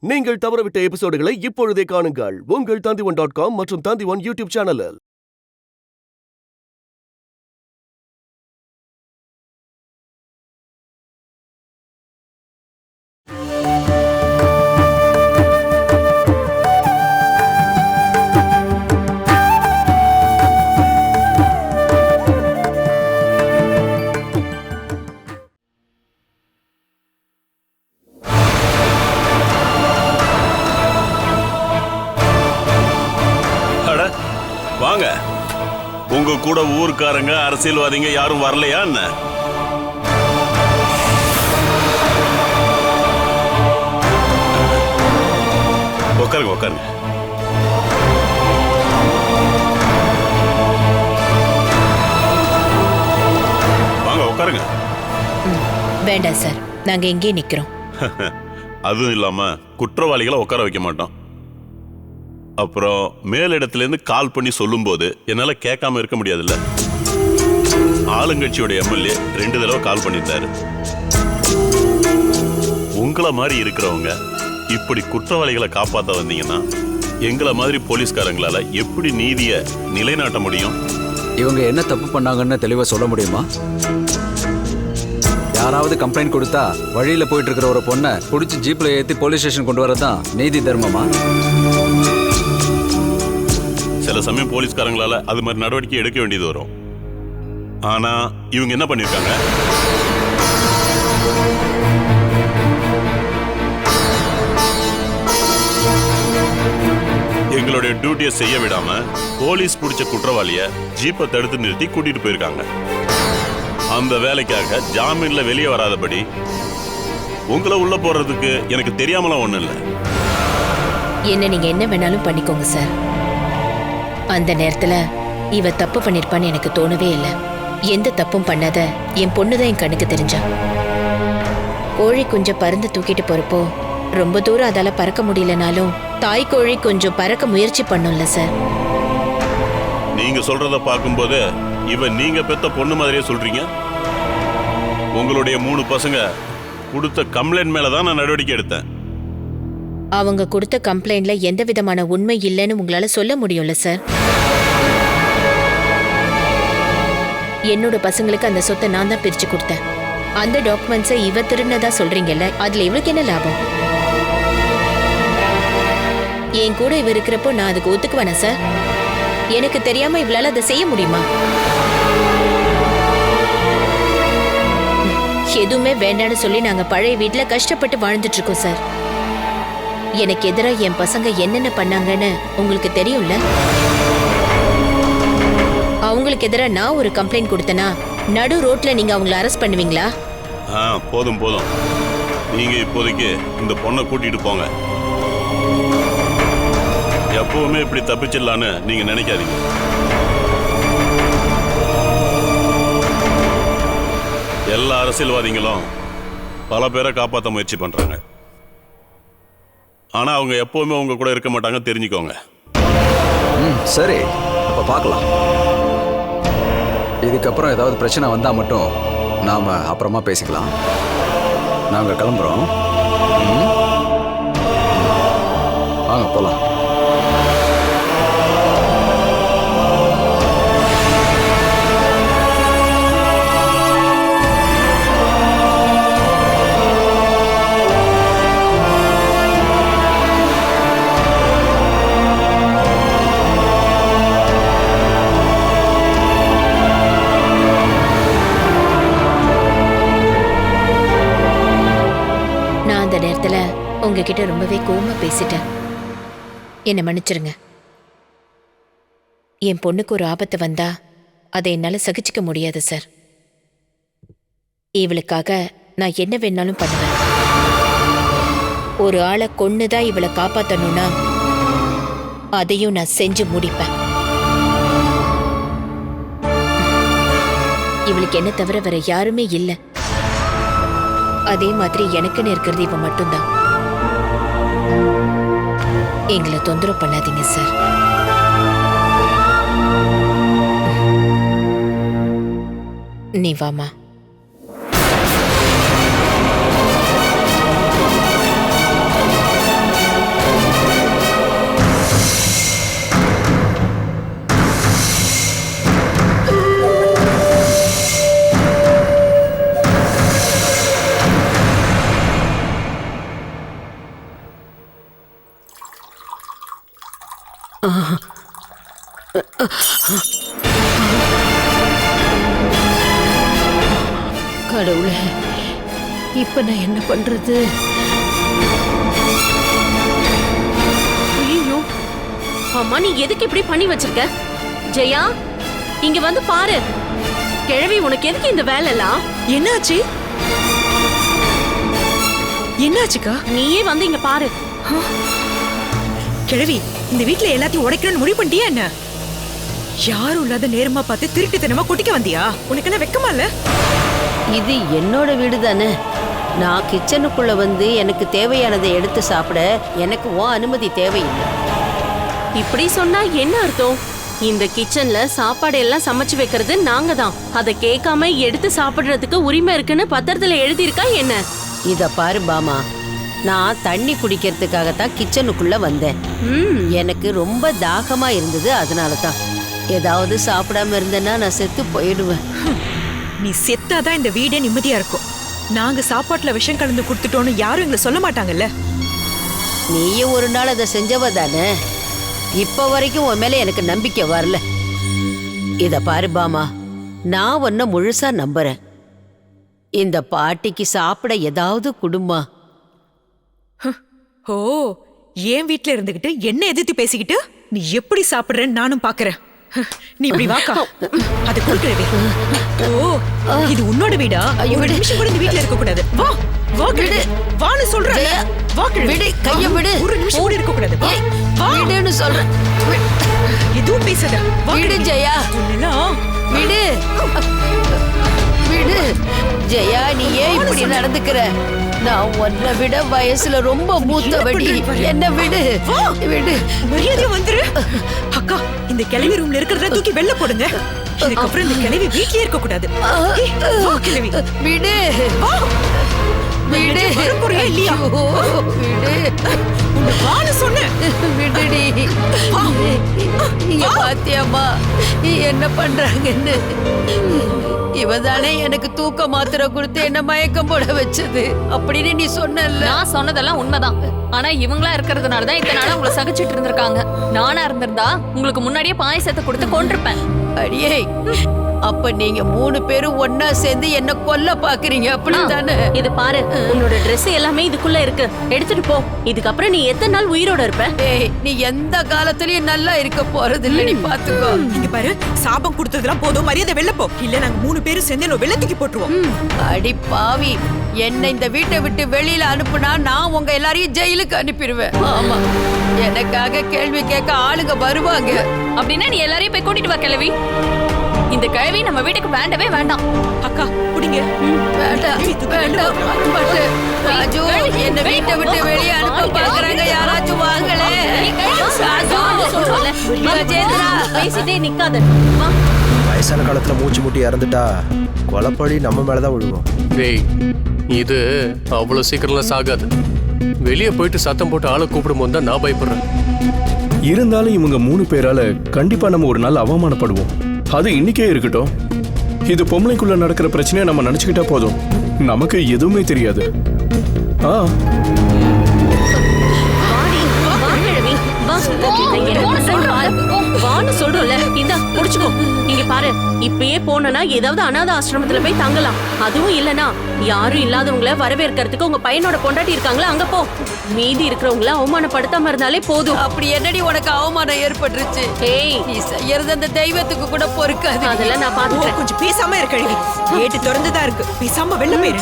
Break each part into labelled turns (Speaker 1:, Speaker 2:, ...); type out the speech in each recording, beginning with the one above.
Speaker 1: நீங்கள் தவறவிட்ட எபிசோடுகளை இப்பொழுதே காணுங்கள் உங்கள் Tandivan.com மற்றும் Tandivan யூடியூப் சேனலில்.
Speaker 2: வாங்க, உங்க கூட ஊர்க்காரங்க அரசியல்வாதிங்க யாரும் வரலையா என்ன? உட்காருங்க உட்காருங்க. வாங்க உட்காருங்க.
Speaker 3: வேண்டாம் சார், நாங்க எங்கே நிக்கிறோம்.
Speaker 2: அதுவும் இல்லாம குற்றவாளிகளை உட்கார வைக்க மாட்டோம். அப்புறம் மேலிடத்துல இருந்து கால் பண்ணி சொல்லும் போது என்னால கேட்காம இருக்க முடியாதுல்ல. ஆளுங்கட்சியோட எம்எல்ஏ 2 தடவை கால் பண்ணிட்டாரு. உங்களை மாதிரி இருக்கிறவங்க இப்படி குற்றவாளிகளை காப்பாற்ற வந்தீங்கன்னா எங்களை மாதிரி போலீஸ்காரங்களால எப்படி நீதியை நிலைநாட்ட முடியும்?
Speaker 4: இவங்க என்ன தப்பு பண்ணாங்கன்னு தெளிவா சொல்ல முடியுமா? யாராவது கம்ப்ளைண்ட் கொடுத்தா வழியில போயிட்டு இருக்கிற ஒரு பொண்ணை பிடிச்சி ஜீப்ல ஏற்றி போலீஸ் ஸ்டேஷன் கொண்டு வரதான் நீதி தர்மமா?
Speaker 2: சில சமயம் போலீஸ்காரங்களால அது மாதிரி நடவடிக்கை எடுக்க வேண்டியது வரும். ஆனா இவங்க என்ன பண்ணிருக்காங்க? எங்களுடைய டியூட்டியை செய்ய விடாம போலீஸ் பிடிச்ச குற்றவாளிய ஜீப்பை தடுத்து நிறுத்தி கூட்டிட்டு போயிருக்காங்க. அந்த வேலைக்காக ஜாமீன்ல வெளியே வராதபடி உங்களை உள்ள போறதுக்கு எனக்கு தெரியாமலாம் ஒண்ணும் இல்லை.
Speaker 3: என்ன நீங்க என்ன வேணாலும் பண்ணிக்கோங்க சார். அந்த நேரத்துல இவ தப்பு பண்ணிருப்பான்னு எனக்கு தோணவே இல்லை. எந்த தப்பும் பண்ணாத என் பொண்ணுதான் என் கண்ணுக்கு தெரிஞ்சா. கோழி கொஞ்சம் பறந்து தூக்கிட்டு போறப்போ ரொம்ப தூரம் அதால பறக்க முடியலனாலும் தாய் கோழி கொஞ்சம் பறக்க முயற்சி பண்ணும்ல சார்.
Speaker 2: நீங்க சொல்றத பார்க்கும்போது இவ நீங்க பெத்த பொண்ணு மாதிரியே சொல்றீங்க. உங்களுடைய 3 பசங்க கொடுத்த கம்ப்ளைண்ட் மேலதான் நான் நடவடிக்கை எடுத்தேன்.
Speaker 3: அவங்க கொடுத்த கம்ப்ளைண்ட்ல எந்த விதமான உண்மை இல்லைன்னு உங்களால சொல்ல முடியும்ல சார். என்னோட பசங்களுக்கு அந்த சொத்தை நான் தான் பிரிச்சு கொடுத்தேன். அந்த டாக்குமெண்ட்ஸை இவ திருநதா சொல்றீங்கல்ல, அதுல இவளுக்கு என்ன லாபம்? என் கூட இவ இருக்கிறப்போ நான் அதுக்கு ஒத்துக்குவேனா சார்? எனக்கு தெரியாம இவளால அதை செய்ய முடியுமா? எதுவுமே வேண்டான்னு சொல்லி நாங்க பழைய வீட்டுல கஷ்டப்பட்டு வாழ்ந்துட்டு இருக்கோம் சார். எனக்கு எதிராக என் பசங்க என்னென்ன பண்ணாங்கன்னு உங்களுக்கு தெரியும்ல. அவங்களுக்கு எதிராக நான் ஒரு கம்ப்ளைண்ட் கொடுத்தேனா நடு ரோட்ல நீங்க அவங்கள அரெஸ்ட் பண்ணுவீங்களா?
Speaker 2: போதும் போதும், நீங்க இப்போதைக்கு இந்த பொண்ணை கூட்டிட்டு போங்க. எப்பவுமே இப்படி தப்பிச்சிடலான்னு நீங்க நினைக்காதீங்க. எல்லா அரசியல்வாதிகளும் பல பேரை காப்பாற்ற முயற்சி பண்றாங்க. ஆனா அவங்க எப்பவுமே உங்க கூட இருக்க மாட்டாங்க, தெரிஞ்சுக்கோங்க.
Speaker 4: சரி, அப்ப பார்க்கலாம். இதுக்கப்புறம் ஏதாவது பிரச்சனை வந்தா மட்டும் நாம அப்புறமா பேசிக்கலாம். நாங்க கிளம்புறோம். வாங்க போலாம்.
Speaker 3: உங்ககிட்ட ரொம்பவே கோவமா பேசிட்டேன். என்னை மன்னிச்சிருங்க. என் பொண்ணுக்கு ஒரு ஆபத்து வந்தா அதை என்னால சகிச்சுக்க முடியாது சார். இவளுக்காக நான் என்ன வேணாலும் பண்ணுவேன். ஒரு ஆளை கொன்னுதான் இவளை காப்பாத்தணும்னா அதையும் நான் செஞ்சு முடிப்பேன். இவளுக்கு என்ன தவிர வேற யாருமே இல்லை. அதே மாதிரி எனக்குன்னு இருக்கிறது இவ மட்டும்தான். எங்களை தொந்தரவு பண்ணாதீங்க சார். நீ வாமா. கடவுளே, இப்ப நான் என்ன பண்றது?
Speaker 5: ஐயோ அம்மா, நீ எதுக்கு இப்படி பண்ணி வச்சிருக்க? ஜெயா, இங்க வந்து பாரு. கிழவி, உனக்கு எதுக்கு இந்த வேலை எல்லாம்?
Speaker 6: என்னாச்சு? என்னாச்சுக்கா?
Speaker 5: நீயே வந்து இங்க பாரு.
Speaker 6: கிழவி, இந்த வீட்ல எல்லாத்தையும் உடைக்கணும்னு முடிவு பண்ணிட்டியா என்ன? யாரும் இல்லாத நேரமா பார்த்து திருட்டுத்தனமா கொட்டிக்க வந்தியா? உனக்கெல்லாம் வெக்கமா இல்ல?
Speaker 3: இது என்னோட வீடு தானே. நான் கிச்சனுக்குள்ள வந்து எனக்கு தேவையானதை எடுத்து சாப்பிட எனக்கு உன் அனுமதி தேவையில்லை.
Speaker 5: இப்படி சொன்னா என்ன அர்த்தம்? இந்த கிச்சன்ல சாப்பாடு எல்லாம் சமைச்சு வைக்கிறது நாங்க தான். அதை கேட்காம எடுத்து சாப்பிடுறதுக்கு உரிமை இருக்குன்னு பத்திரத்துல எழுதியிருக்கா என்ன?
Speaker 3: இத பாரு பாமா, நான் தண்ணி குடிக்கிறதுக்காகத்தான் கிச்சனுக்குள்ள வந்தேன். எனக்கு ரொம்ப தாகமா இருந்தது, அதனால தான். ஏதாவது சாப்பிடாம இருந்தேன்னா நான் செத்து போயிடுவேன்.
Speaker 6: நீ செத்தாதான் இந்த வீடே நிம்மதியா இருக்கும். நாங்க சாப்பாட்டுல விஷம் கலந்து கொடுத்துட்டோம்னு யாரும் எங்களை சொல்ல மாட்டாங்கல்ல.
Speaker 3: நீயும் ஒரு நாள் அதை செஞ்சவ தானே. இப்ப வரைக்கும் உன் மேல எனக்கு நம்பிக்கை வரல. இத பாரு பாமா, நான் உன்னை முழுசா நம்புறேன். இந்த பாட்டிக்கு சாப்பிட ஏதாவது குடுமா.
Speaker 6: ஓ, என் வீட்ல இருந்துகிட்டு என்ன எதிர்த்து பேசிக்கிட்டு நீ எப்படி சாப்பிடுறேன்னு நானும் பாக்குறேன். நீ இப்படி வாக்கா, அது கொடுக்கறவே. ஓ, இது உன்னோட வீடா? ஒரு நிமிஷம் கூட இந்த வீட்ல இருக்க கூடாது. வா வா கிழவி, வான்னு சொல்றேன். வா கிழவி,
Speaker 3: கைய விடு.
Speaker 6: ஒரு நிமிஷம் கூட இருக்க கூடாது. வா வா
Speaker 3: விடுன்னு சொல்றேன்.
Speaker 6: எதுவும் பேசாத.
Speaker 3: விடு ஜெயா, விடு விடு. ஜெயா, நீ ஏன் இப்படி நடந்துக்கிற? நான் உன்னை விட வயசுல ரொம்ப மூத்தவடி. என்ன விடு விடு.
Speaker 6: மரியாதையா வந்துரு. அக்கா, இந்த கிழவி ரூம்ல இருக்கிறத தூக்கி வெளில போடுங்க. இதுக்கப்புறம் இந்த கிழவி வீட்லயே இருக்க கூடாது. கிழவி
Speaker 3: விடு விடு.
Speaker 6: வரப்போறியா இல்லையா?
Speaker 3: விடு.
Speaker 6: உன்னை வான்னு சொன்னேன்.
Speaker 3: விடுடி. இங்க பாத்தியாம்மா என்ன பண்றாங்கன்னு? இவதானே எனக்கு தூக்க மாத்திரை கொடுத்து என்ன மயக்கம் போட வச்சது அப்படின்னு நீ சொன்னல.
Speaker 7: நான் சொன்னதெல்லாம் உண்மைதான். ஆனா இவங்களா இருக்கிறதுனால தான் இத்தனை நாளா உங்களை சகிச்சிட்டு இருந்திருக்காங்க. நானா இருந்திருந்தா உங்களுக்கு முன்னாடியே பாயசத்தை கொடுத்து கொண்டிருப்பேன்.
Speaker 3: அடியே, அப்ப நீங்க 3 பேரும் ஒன்னா சேர்ந்து என்ன கொல்ல பாக்குறீங்க அப்படித்தானே?
Speaker 5: இது பாரு, உன்னோட Dress எல்லாமே இதுக்குள்ள இருக்கு. எடுத்துட்டு போ. இதுக்கப்புறம் நீ எத்தனை நாள் உயிரோட இருப்ப?
Speaker 3: ஏய், நீ எந்த காலத்துலயும் நல்லா இருக்க போறது இல்ல. நீ பாத்துக்கோ.
Speaker 6: இங்க பாரு, சாபம் கொடுத்ததெல்லாம் போதும். மரியாதை வெளில போ. இல்ல நாங்க 3 பேரும் சேர்ந்து வெள்ள தூக்கி போட்டுருவோம்.
Speaker 3: அடி பாவி, என்ன இந்த வீட்டை விட்டு வெளியில அனுப்புனா நான் உங்க எல்லாரையும் ஜெயிலுக்கு அனுப்பிடுவேன். ஆமா, எனக்காக கேள்வி கேட்க ஆளுங்க வருவாங்க.
Speaker 7: அப்படின்னா நீ எல்லாரையும் போய் கூட்டிட்டு வா கிழவி. இந்த கிழவி நம்ம வீட்டுக்கு வேண்டவே வேண்டாம்.
Speaker 6: அக்கா புடிங்க.
Speaker 3: வேண்டாம் வேண்டாம், மாட்டேன். ராஜு, என்ன வீட்டை விட்டு வெளியே அனுப்ப பாக்குறாங்க. யாராச்சும் வாங்களே. கஜேந்திரா,
Speaker 5: பேசிட்டே நிக்காத. வா.
Speaker 8: வயசான காலத்துல மூச்சு முட்டி இறந்துட்டா கொலைப்பழி நம்ம மேலதான் விழுவோம்.
Speaker 9: டேய், இது அவ்வளவு சீக்கிரம்லாம் சாகாது. வெளியே போயிட்டு சத்தம் போட்டு ஆளை கூப்பிடும் போது தான் நான் பயப்படுறேன்.
Speaker 10: இருந்தாலும் இவங்க 3 பேரால கண்டிப்பா நம்ம ஒரு நாள் அவமானப்படுவோம். அது இன்னைக்கே இருக்கட்டும். இது பொம்பளைக்குள்ள நடக்கிற பிரச்சனையை நம்ம நினைச்சுக்கிட்டா போதும். நமக்கு எதுவுமே தெரியாது.
Speaker 5: வான்னு சொல்றோம்ல. இந்தா புடிச்சுக்கோ. இங்க பாரு, இப்பயே போனா ஏதாவது அனாத ஆசிரமத்துல போய் தங்கலாம். அதுவும் இல்லனா யாரும் இல்லாதவங்கள வரவேற்கிறதுக்கு உங்க பையனோட பொண்டாட்டி இருக்காங்களா, அங்க போ. மீதி இருக்கிறவங்கள அவமானப்படுத்தாம இருந்தாலே போதும்.
Speaker 3: அப்படி என்னடி உனக்கு அவமானம் ஏற்பட்டுருச்சு?
Speaker 5: ஏய்,
Speaker 3: நீ செய்யறது அந்த தெய்வத்துக்கு கூட பொறுக்காது.
Speaker 5: அதெல்லாம் நான் பாத்துக்கிறேன்.
Speaker 6: கொஞ்சம் பேசாம இருக்க. கேட்டு திறந்துதான் இருக்கு. பேசாம வெளில போயிரு.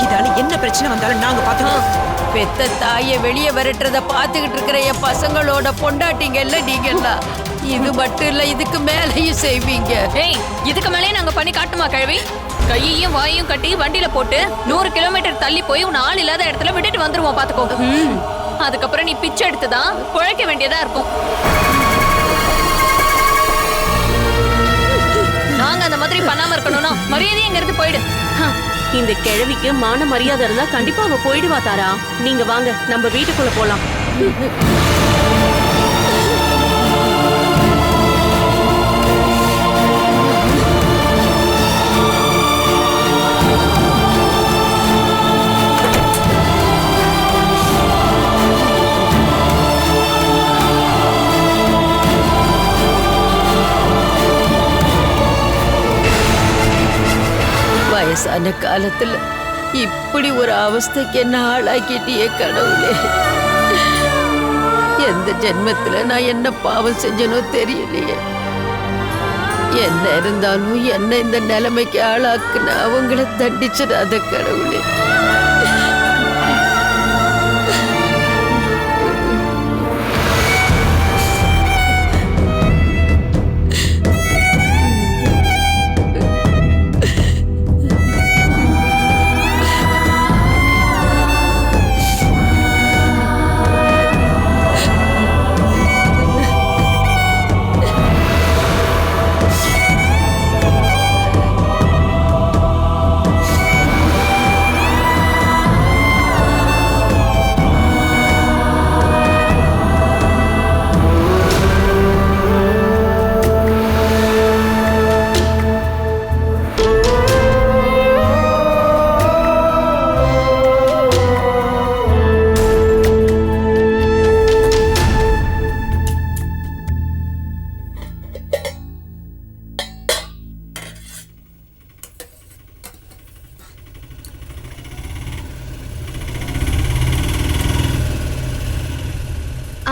Speaker 6: இதால என்ன பிரச்சனை வந்தாலும் நாங்க பாத்துக்கிறோம்.
Speaker 3: பெத்த தாயை வெளியே விரட்டுறத பாத்துக்கிட்டு இருக்கிற என் பசங்களோட பொண்டாட்டிங்கல்ல நீங்கெல்லாம். இது மட்டும் இல்ல, இதுக்கு மேலேயும் செய்வீங்க.
Speaker 7: ஏய், இதுக்கு மேலே நாங்க பண்ணி காட்டுமா கிழவி? கையையும் வாயையும் கட்டி வண்டியில போட்டு 100 கிலோமீட்டர் தள்ளி போய் உன் ஆள் இல்லாத இடத்துல விட்டுட்டு வந்துருவோம். பாத்துக்கோ. அதுக்கப்புறம் நீ பிச்சை எடுத்துதான் குழைக்க வேண்டியதா இருக்கும். நாங்க அந்த மாதிரி பண்ணாம இருக்கணும்னா மரியாதையை இங்க இருந்து போயிடு.
Speaker 5: இந்த கிழவிக்கு மான மரியாதை இருந்தா கண்டிப்பா அவ போயிடுவா. தாரா, நீங்க வாங்க, நம்ம வீட்டுக்குள்ள போலாம்.
Speaker 11: வயசான காலத்துல இப்படி ஒரு அவஸ்தைக்கு என்ன ஆளாக்கிட்டியே கடவுளே. எந்த ஜென்மத்துல நான் என்ன பாவம் செஞ்சனோ தெரியலையே. என்ன இருந்தாலும் என்ன இந்த நிலைமைக்கு ஆளாக்குன அவங்கள தண்டிச்சிடாத கடவுளே.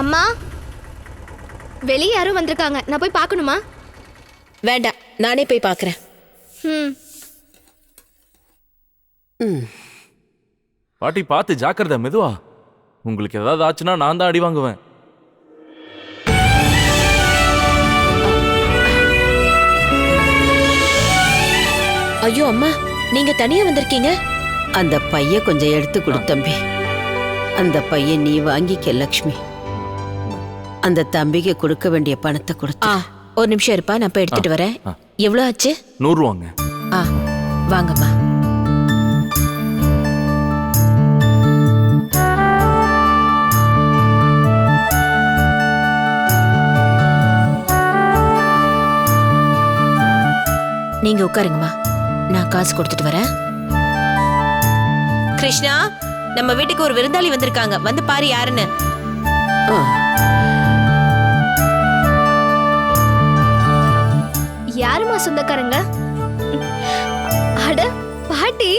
Speaker 12: அம்மா, வெளியே யாரும் வந்திருக்காங்க. நான் போய் பார்க்கணுமா?
Speaker 3: வேண்டாம், நானே போய் பார்க்கறேன்.
Speaker 13: பாட்டி பார்த்து ஜாக்கிரதை, மெதுவா. உங்களுக்கு ஏதாவது ஆச்சுன்னா நான் தான் அடி வாங்குவேன்.
Speaker 3: ஐயோ அம்மா, நீங்க தனியா வந்திருக்கீங்க?
Speaker 11: அந்த பைய கொஞ்சம் எடுத்து கொடு தம்பி. அந்த பையன் நீ வாங்கிக்க லக்ஷ்மி. அந்த தம்பிக்கு கொடுக்க வேண்டிய பணத்தை கொடுத்து.
Speaker 3: ஒரு நிமிஷம் இருப்பா, நான் போய் எடுத்துட்டு வரேன். எவ்வளவு ஆச்சு?
Speaker 13: 100 ரூபாங்க.
Speaker 3: வாங்கம்மா. நீங்க உட்காருங்கம்மா, நான் காசு கொடுத்துட்டு வரேன். கிருஷ்ணா, நம்ம வீட்டுக்கு ஒரு விருந்தாளி வந்திருக்காங்க, வந்து பாரு யாருன்னு.
Speaker 12: யாருமா சொந்தக்காரங்க? அட பாட்டி.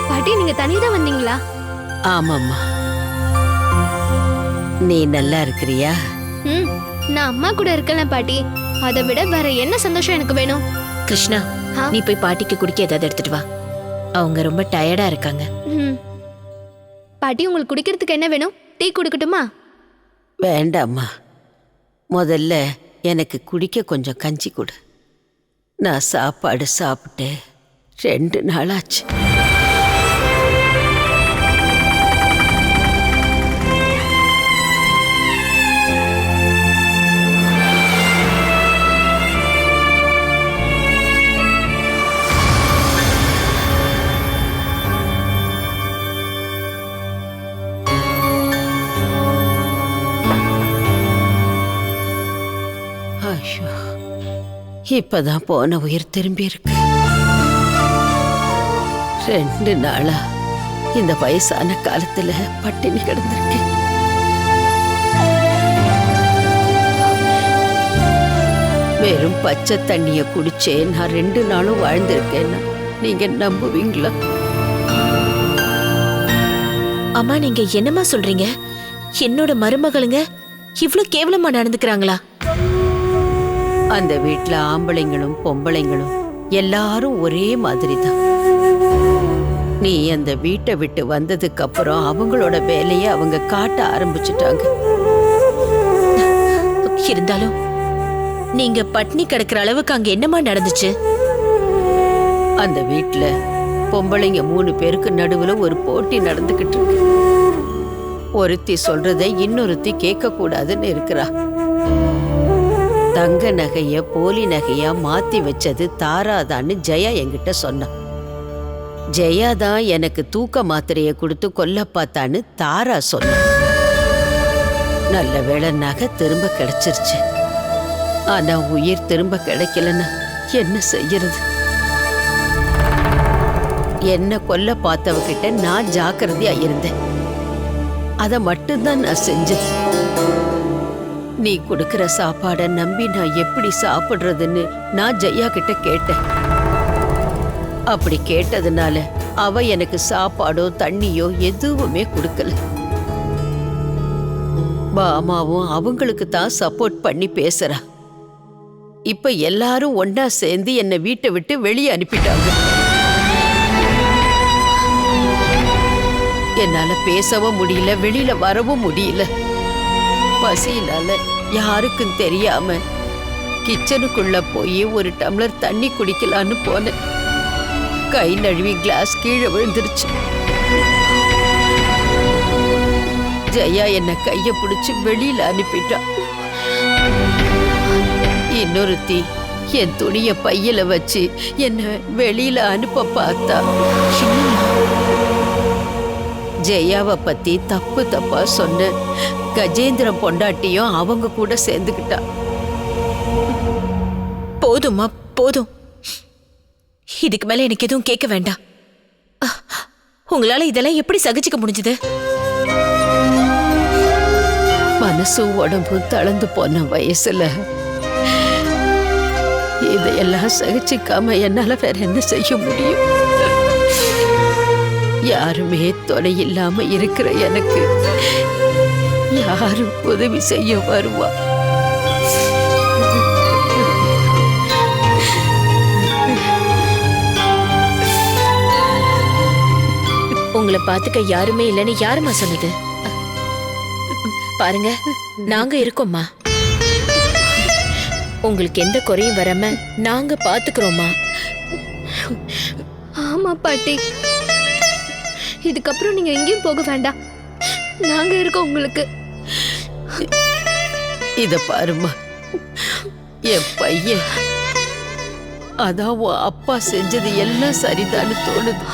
Speaker 12: பாட்டி, நீங்க தனியா வந்தீங்களா?
Speaker 11: ஆமாம்மா. நீ நல்லா இருக்கிறியா?
Speaker 12: நான் அம்மா கூட இருக்கேன் பாட்டி. அதை விட வேற என்ன சந்தோஷம் எனக்கு வேணும்?
Speaker 3: கிருஷ்ணா, நீ போய் பாட்டிக்கு குடிக்க ஏதாவது எடுத்துட்டு வா. அவங்க ரொம்ப டயர்டா இருக்காங்க.
Speaker 12: பாட்டி, உங்களுக்கு குடிக்கிறதுக்கு என்ன வேணும்? டீ குடிக்கட்டுமா?
Speaker 11: வேண்டாம்மா, முதல்ல எனக்கு குடிக்க கொஞ்சம் கஞ்சி கொடு. நான் சாப்பாடு சாப்பிட்டு 2 நாள் ஆச்சு. இப்பதான் போன உயிர் திரும்பி இருக்கு. 2 நாளா இந்த வயசான காலத்துல பட்டினி கிடந்திருக்கு. வெறும் பச்சை தண்ணிய குடிச்சே நான் 2 நாளும் வாழ்ந்திருக்கேன்னா நீங்க நம்புவீங்களா?
Speaker 3: அம்மா, நீங்க என்னமா சொல்றீங்க? என்னோட மருமகளுங்க இவ்ளோ கேவலமா நடந்துக்கிறாங்களா?
Speaker 11: அந்த வீட்டுல ஆம்பளைங்களும் பொம்பளைங்களும் எல்லாரும் ஒரே மாதிரி தான். நீ அந்த வீட்டை விட்டு வந்ததுக்கு அப்புறம் அவங்களோட வேலையை அவங்க காட்ட ஆரம்பிச்சுட்டாங்க.
Speaker 3: இருந்தாலும் நீங்க பட்னி கிடக்குற அளவுக்கு அங்க என்னமா நடந்துச்சு?
Speaker 11: அந்த வீட்டுல பொம்பளைங்க 3 பேருக்கு நடுவுல ஒரு போட்டி நடந்துகிட்டு இருக்கு. ஒருத்தி சொல்றதை இன்னொருத்தி கேட்க கூடாதுன்னு இருக்கிறா. தங்க நகைய போலி நகையா மாத்தி வச்சது தாராதான்னு ஜெயா என்கிட்ட சொன்னான். ஜெயா தான் எனக்கு தூக்க மாத்திரையை கொடுத்து கொல்ல பார்த்தான்னு தாரா சொன்ன. நல்ல வேளை நகை திரும்ப கிடைச்சிருச்சு. ஆனா உயிர் திரும்ப கிடைக்கலன்னா என்ன செய்யறது? என்ன கொல்ல பார்த்தவகிட்ட நான் ஜாக்கிரதையா இருந்தேன். அதை மட்டும்தான் நான் செஞ்சேன். நீ கொடுக்கிற சாப்பாடை நம்பி நான் எப்படி சாப்பிடுறதுன்னு நான் ஜெயா கிட்ட கேட்டேன். அப்படி கேட்டதுனால அவ எனக்கு சாப்பாடோ தண்ணியோ எதுவுமே கொடுக்கல. பாமாவும் அவங்களுக்கு தான் சப்போர்ட் பண்ணி பேசுறா. இப்ப எல்லாரும் ஒன்னா சேர்ந்து என்னை வீட்டை விட்டு வெளியே அனுப்பிட்டாங்க. என்னால பேசவும் முடியல, வெளியில வரவும் முடியல. பசியினால யாருக்கும் தெரியாம கிச்சனுக்குள்ள போய் ஒரு டம்ளர் தண்ணி குடிக்கலான்னு போனேன். கை நழுவி கிளாஸ் கீழே விழுந்துருச்சு. ஜெயா என்ன கைய பிடிச்சு வெளியில அனுப்பிட்டா. இன்னொருத்தி என் துணிய பையில வச்சு என்ன வெளியில அனுப்ப பார்த்தா. ஜெயாவை பத்தி தப்பு தப்பா சொன்ன கஜேந்திரம் பொண்டாட்டியும் அவங்க கூட சேர்ந்துக்கிட்டா.
Speaker 3: போதும்மா போதும். இதுக்கு மேல எனக்கு எதுவும் கேட்க வேண்டாம். உங்களால இதெல்லாம் எப்படி சகிச்சுக்க முடிஞ்சது?
Speaker 11: மனசும் உடம்பும் தளர்ந்து போன வயசுல இதையெல்லாம் சகிச்சுக்காம என்னால வேற என்ன செய்ய முடியும்? யாருமே துணை இல்லாம இருக்கிற எனக்கு யாரும் உதவி செய்ய வருவா?
Speaker 3: உங்களை பாத்துக்க யாருமே இல்லைன்னு யாருமா சொன்னது? பாருங்க, நாங்க இருக்கோம்மா. உங்களுக்கு எந்த குறையும் வராம நாங்க பாத்துக்கிறோம்மா.
Speaker 12: ஆமா பாட்டி, இதுக்கப்புறம் நீங்க எங்கேயும் போக வேண்டாம், நாங்க இருக்கோம் உங்களுக்கு.
Speaker 11: இத பாருமா, என் பையன் அதான் உன் அப்பா செஞ்சது எல்லாம் சரிதான்னு தோணுது.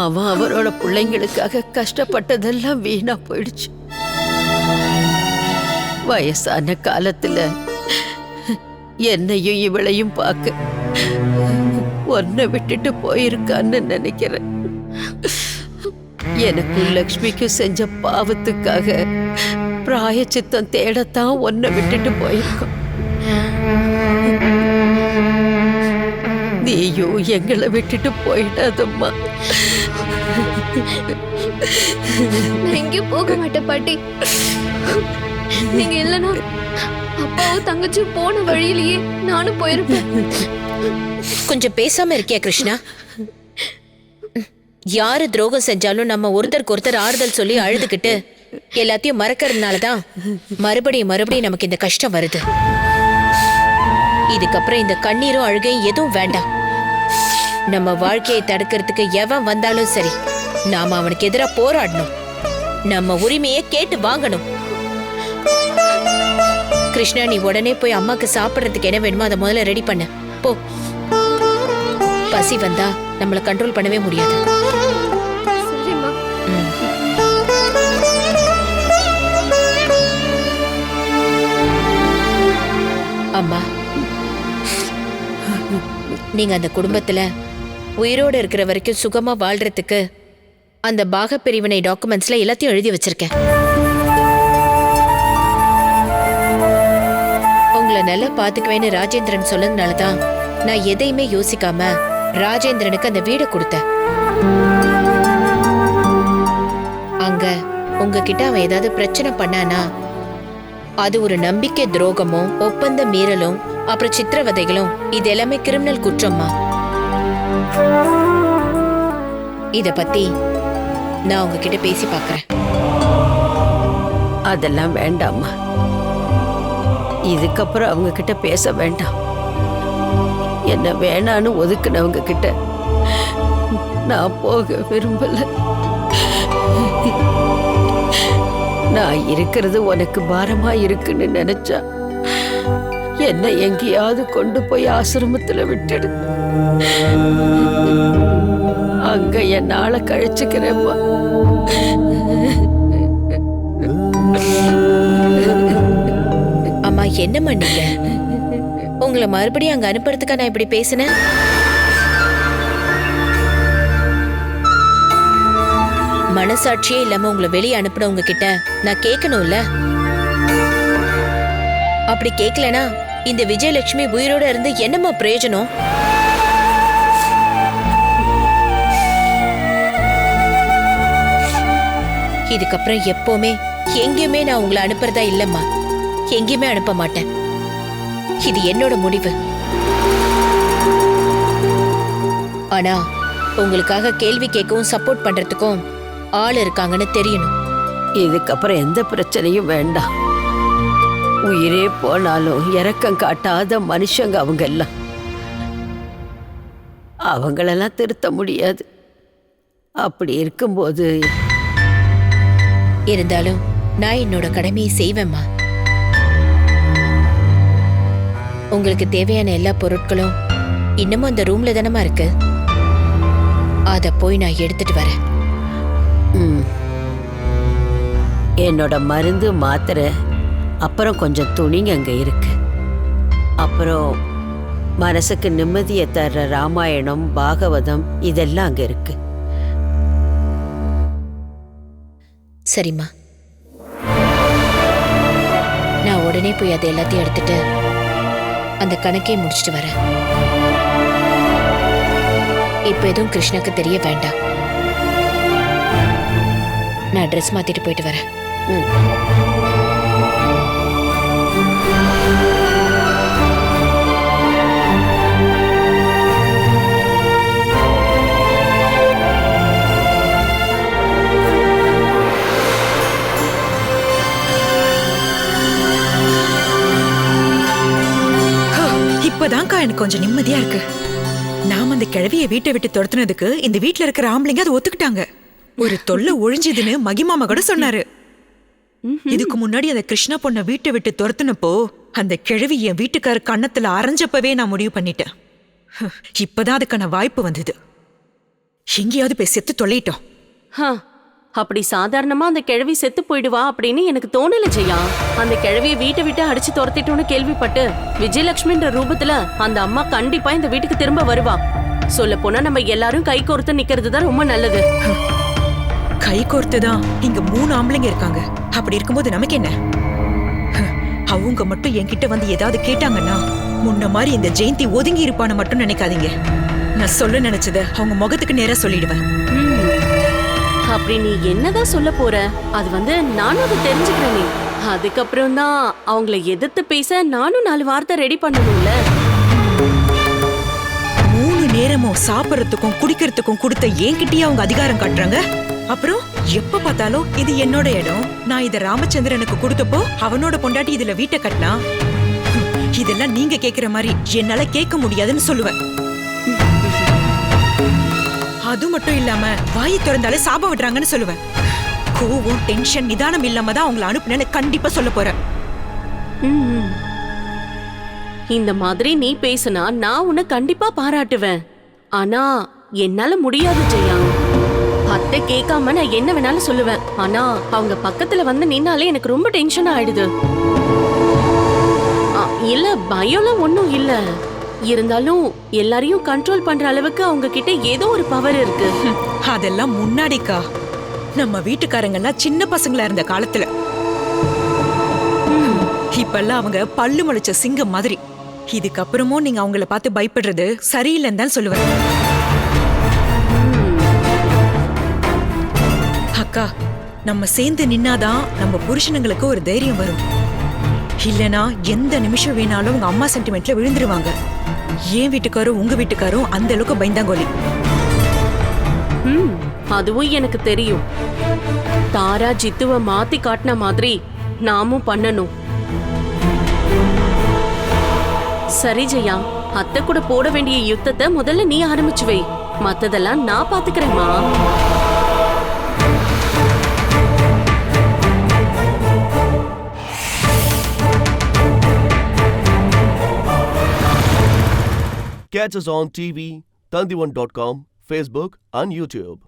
Speaker 11: அவன் அவரோட பிள்ளைங்களுக்காக கஷ்டப்பட்டதெல்லாம் வீணா போயிடுச்சு. வயசான காலத்துல என்னையும் இவளையும் பார்க்க ஒன்ன விட்டுட்டு போயிருக்கான்னு நினைக்கிறேன். எனக்கும் லக்ஷ்மிக்கும் செஞ்ச பாவத்துக்காக பிராயச்சித்தம் தேடத்தான் ஒன்ன விட்டுட்டு போயிருக்கோம். நீயும் எங்களை விட்டுட்டு போயிடாதம்மா.
Speaker 12: எங்கேயும் போக மாட்டேன் பாட்டி. நீங்க இல்லைன்னா அப்பாவும் தங்கச்சியும் போன வழியிலேயே நானும் போயிருப்பேன்.
Speaker 3: கொஞ்சம் பேசாம இருக்கியா கிருஷ்ணா? யாரு துரோகம் செஞ்சாலும் நம்ம ஒருத்தருக்கு ஒருத்தர் ஆறுதல் சொல்லி அழுதுகிட்டு எல்லாத்தையும் மறக்கறதுனாலதான் மறுபடியும் நமக்கு இந்த கஷ்டம் வருது. இதுக்கப்புறம் இந்த கண்ணீரும் அழுகையும் எதுவும் வேண்டாம். நம்ம வாழ்க்கையை தடுக்கிறதுக்கு எவன் வந்தாலும் சரி, நாம அவனுக்கு எதிராக போராடணும். நம்ம உரிமையை கேட்டு வாங்கணும். கிருஷ்ணா, நீ உடனே போய் அம்மாக்கு சாப்பிடறதுக்கு என்ன வேணுமோ அதை முதல்ல ரெடி பண்ணு. போ. பசி வந்தா நம்மள கண்ட்ரோல் பண்ணவே முடியாது.
Speaker 12: சரிம்மா.
Speaker 3: அம்மா, நீங்க அந்த குடும்பத்துல உயிரோடு இருக்கிற வரைக்கும் சுகமா வாழ்றதுக்கு அந்த பாக பிரிவினை டாக்குமெண்ட்ஸ்ல எல்லாத்தையும் எழுதி வச்சிருக்கேன். உங்களை நல்லா பாத்துக்குவேன்னு ராஜேந்திரன் சொன்னதுனாலதான் நான் எதையுமே யோசிக்காம ராஜேந்திரனுக்கு அந்த வீடை கொடுத்தேன். அங்க உங்ககிட்ட அவன் ஏதாவது பிரச்சனை பண்ணானா அது ஒரு நம்பிக்கை துரோகமும் ஒப்பந்த மீறலும் அப்புறம் சித்திரவதைகளும் இது எல்லாமே கிரிமினல் குற்றம்மா. இத பத்தி நான் உங்ககிட்ட பேசி பார்க்கறேன்.
Speaker 11: அதெல்லாம் வேண்டாம்மா. இதுக்கப்புறம் அவங்க கிட்ட பேச வேண்டாம். என்ன வேணான்னு ஒதுக்குனவங்க கிட்ட நான் போக விரும்பல. நான் இருக்கிறது உனக்கு பாரமா இருக்குன்னு நினைச்சா என்ன எங்கேயாவது கொண்டு போய் ஆசிரமத்துல விட்டுடு. அங்க என் நாளை கழிச்சுக்கிறேம்மா.
Speaker 3: அம்மா, என்னம்மா நீங்க? உங்களை மறுபடியும் அங்க அனுப்புறதுக்கா நான் இப்படி பேசினேன்? மனசாட்சியே இல்லாம உங்களை வெளியே அனுப்பினவங்க கிட்ட நான் கேட்கணும்ல. அப்படி கேட்கலனா இந்த விஜயலட்சுமி உயிரோட இருந்து என்னம்மா பிரயோஜனம்? இதுக்கப்புறம் எப்பவுமே எங்கேயுமே நான் உங்களை அனுப்புறதா இல்லம்மா. எங்கேயுமே அனுப்ப மாட்டேன். இது என்னோட முடிவு. ஆனா உங்களுக்காக கேள்வி கேட்கவும் சப்போர்ட் பண்றதுக்கும் ஆள் இருக்காங்கன்னு தெரியணும்.
Speaker 11: இதுக்கப்புறம் எந்த பிரச்சனையும் வேண்டாம். உயிரே போனாலும் இரக்கம் காட்டாத மனுஷங்க அவங்க எல்லாம். அவங்களெல்லாம் திருத்த முடியாது. அப்படி இருக்கும்போது
Speaker 3: இருந்தாலும் நான் என்னோட கடமையை செய்வேம்மா. உங்களுக்கு தேவையான எல்லா பொருட்களும் இன்னமும் அந்த ரூம்ல தானமா இருக்கு. அத போய் நான் எடுத்துட்டு வரேன்.
Speaker 11: என்னோட மருந்து மாத்திரை அப்புறம் கொஞ்சம் துணிங்க அங்க இருக்கு. அப்புறம் மனசுக்கு நிம்மதியை தர்ற ராமாயணம் பாகவதம் இதெல்லாம் அங்க இருக்கு.
Speaker 3: சரிம்மா, நான் உடனே போய் அதை எல்லாத்தையும் எடுத்துட்டு அந்த கணக்கையும் முடிச்சிட்டு வரேன். இப்ப எதுவும் கிருஷ்ணாக்கு தெரிய வேண்டாம். நான் ட்ரெஸ் மாத்திட்டு போயிட்டு வரேன்.
Speaker 6: இப்பதான்க்கா எனக்கு கொஞ்சம் நிம்மதியா இருக்கு. நாம அந்த கிழவிய வீட்டை விட்டு துரத்துனதுக்கு இந்த வீட்டுல இருக்கிற ஆம்பளைங்க அதை ஒத்துக்கிட்டாங்க. ஒரு தொல்லை ஒழிஞ்சதுன்னு மகிமாமா கூட சொன்னாரு. இதுக்கு முன்னாடி அந்த கிருஷ்ணா பொண்ண வீட்டை விட்டு துரத்துனப்போ அந்த கிழவி என் வீட்டுக்கார கண்ணத்துல அரைஞ்சப்பவே நான் முடிவு பண்ணிட்டேன். இப்பதான் அதுக்கான வாய்ப்பு வந்தது. எங்கேயாவது போய் செத்து தொலையிட்டோம்.
Speaker 5: அப்படி சாதாரணமா அந்த கிழவி செத்து போயிடுவா அப்படின்னு எனக்கு தோணல ஜெயா. அந்த கிழவிய வீட்டை விட்டு அடிச்சு துரத்திட்டோன்னு கேள்விப்பட்டு விஜயலட்சுமின்ற ரூபத்துல அந்த அம்மா கண்டிப்பா இந்த வீட்டுக்கு திரும்ப வருவா. சொல்ல போனா நம்ம எல்லாரும் கை கோர்த்து நிக்கிறது தான் ரொம்ப நல்லது.
Speaker 6: கை கோர்த்துதான் இங்க 3 ஆம்பளைங்க இருக்காங்க. அப்படி இருக்கும்போது நமக்கு என்ன? அவங்க மட்டும் என்கிட்ட வந்து ஏதாவது கேட்டாங்கன்னா முன்ன மாதிரி இந்த ஜெயந்தி ஒதுங்கி இருப்பான்னு மட்டும் நினைக்காதீங்க. நான் சொல்ல நினைச்சத அவங்க முகத்துக்கு நேரா சொல்லிடுவேன்.
Speaker 5: அப்படி நீ என்னதான் சொல்ல போற? அது நானும் அதை தெரிஞ்சுக்கிறேனே. அதுக்கப்புறம் தான் அவங்கள எதிர்த்து பேச நானும் 4 வார்த்தை ரெடி பண்ணணும்ல.
Speaker 6: 3 நேரமும் சாப்பிடறதுக்கும் குடிக்கிறதுக்கும் கொடுத்த என்கிட்டயே அவங்க அதிகாரம் காட்டுறாங்க. அப்புறம் எப்ப பார்த்தாலும் இது என்னோட இடம், நான் இத ராமச்சந்திரனுக்கு கொடுத்தப்போ அவனோட பொண்டாட்டி இதுல வீட்டை கட்டினா, இதெல்லாம் நீங்க கேக்குற மாதிரி என்னால கேட்க முடியாதுன்னு சொல்லுவேன். அது மட்டும் இல்லாம வாயை திறந்தாலே சாபம் விடுறாங்கன்னு சொல்லுவேன். கோவம் டென்ஷன் நிதானம் இல்லாம தான் அவங்களை அனுப்புனேன்னு கண்டிப்பா சொல்ல போறேன்.
Speaker 5: இந்த மாதிரி நீ பேசினா நான் உன்னை கண்டிப்பா பாராட்டுவேன். ஆனா என்னால முடியாது ஜெயா. அத்தை கேட்காம நான் என்ன வேணாலும் சொல்லுவேன். ஆனா அவங்க பக்கத்துல வந்து நின்னாலே எனக்கு ரொம்ப டென்ஷன் ஆயிடுது. இல்ல பயம்லாம் ஒன்னும் இல்ல. இருந்தாலும் எல்லாரையும் கண்ட்ரோல் பண்ற அளவுக்கு அவங்க கிட்ட ஏதோ ஒரு பவர் இருக்கு.
Speaker 6: அதெல்லாம் முன்னாடிக்கா. நம்ம வீட்டுக்காரங்க எல்லாம் சின்ன பசங்களா இருந்த காலத்துல. இப்பெல்லாம் அவங்க பல்லு முளைச்ச சிங்கம் மாதிரி. இதுக்கப்புறமும் நீங்க அவங்கள பார்த்து பயப்படுறது சரியில்லைன்னு தான் சொல்லுவேன். அக்கா, நம்ம சேர்ந்து நின்னாதான் நம்ம புருஷனுங்களுக்கு ஒரு தைரியம் வரும். இல்லனா எந்த நிமிஷம் வேணாலும் உங்க அம்மா சென்டிமெண்ட்ல விழுந்துருவாங்க. ஏன் வீட்டுக்காரும் உங்க வீட்டுக்காரும் அந்த அளவுக்கு பயந்தாங்கோலி.
Speaker 5: அதுவும் எனக்கு தெரியும். தாரா ஜித்துவ மாத்தி காட்டின மாதிரி நாமும் பண்ணணும். சரி ஜெயா, அத்தை கூட போட வேண்டிய யுத்தத்தை முதல்ல நீ ஆரம்பிச்சு வை. மத்ததெல்லாம் நான் பாத்துக்கிறேம்மா.
Speaker 1: Catch us on TV, Tandivan.com, Facebook and YouTube.